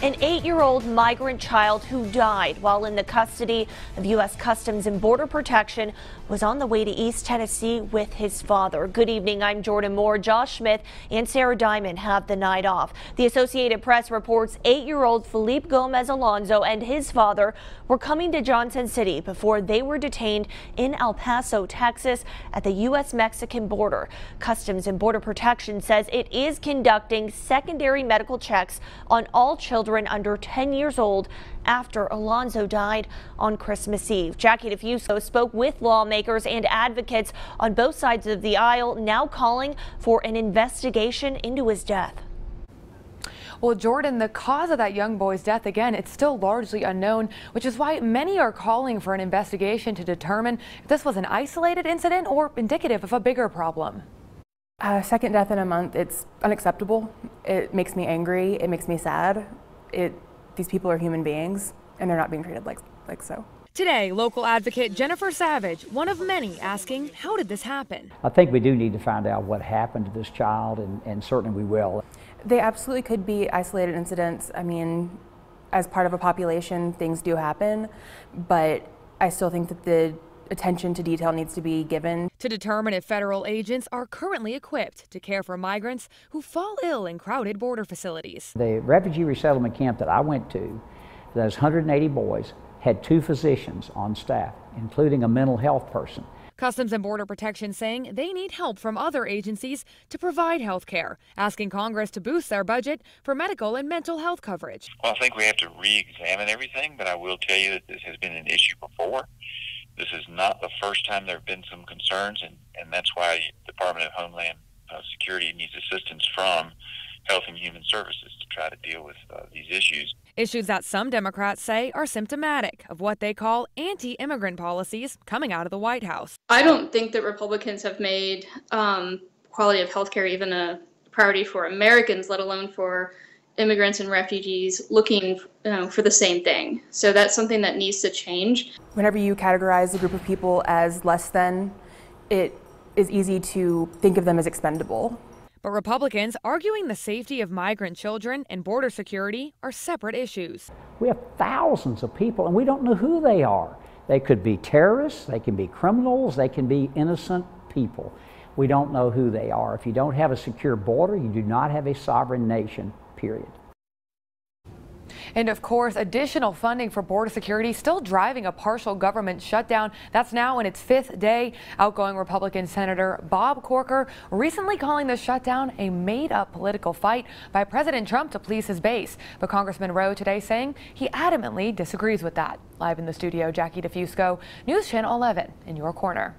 An 8-year-old migrant child who died while in the custody of U.S. Customs and Border Protection was on the way to East Tennessee with his father. Good evening. I'm Jordan Moore. Josh Smith and Sarah Diamond have the night off. The Associated Press reports 8-year-old Felipe Gomez Alonso and his father were coming to Johnson City before they were detained in El Paso, Texas at the U.S.-Mexican border. Customs and Border Protection says it is conducting secondary medical checks on all children under 10 years old after Alonso died on Christmas Eve. Jackie DeFusco spoke with lawmakers and advocates on both sides of the aisle, now calling for an investigation into his death. Well, Jordan, the cause of that young boy's death, again, it's still largely unknown, which is why many are calling for an investigation to determine if this was an isolated incident or indicative of a bigger problem. Second death in a month, it's unacceptable. It makes me angry. It makes me sad. These people are human beings, and they're not being treated like so. Today, local advocate Jennifer Savage, one of many, asking, how did this happen? I think we do need to find out what happened to this child, and certainly we will. They absolutely could be isolated incidents. I mean, as part of a population, things do happen, but I still think that the attention to detail needs to be given to determine if federal agents are currently equipped to care for migrants who fall ill in crowded border facilities. The refugee resettlement camp that I went to, those 180 boys, had 2 physicians on staff, including a mental health person. Customs and Border Protection saying they need help from other agencies to provide health care, asking Congress to boost their budget for medical and mental health coverage. Well, I think we have to re-examine everything, but I will tell you that this has been an issue before. This is not the first time there have been some concerns, and that's why the Department of Homeland Security needs assistance from Health and Human Services to try to deal with these issues. Issues that some Democrats say are symptomatic of what they call anti-immigrant policies coming out of the White House. I don't think that Republicans have made quality of health care even a priority for Americans, let alone for immigrants and refugees looking for the same thing. So that's something that needs to change. Whenever you categorize a group of people as less than, it is easy to think of them as expendable. But Republicans arguing the safety of migrant children and border security are separate issues. We have thousands of people, and we don't know who they are. They could be terrorists, they can be criminals, they can be innocent people. We don't know who they are. If you don't have a secure border, you do not have a sovereign nation, period. And of course, additional funding for border security still driving a partial government shutdown. That's now in its 5th day. Outgoing Republican Senator Bob Corker recently calling the shutdown a made-up political fight by President Trump to please his base. But Congressman Rowe today saying he adamantly disagrees with that. Live in the studio, Jackie DeFusco, News Channel 11 in your corner.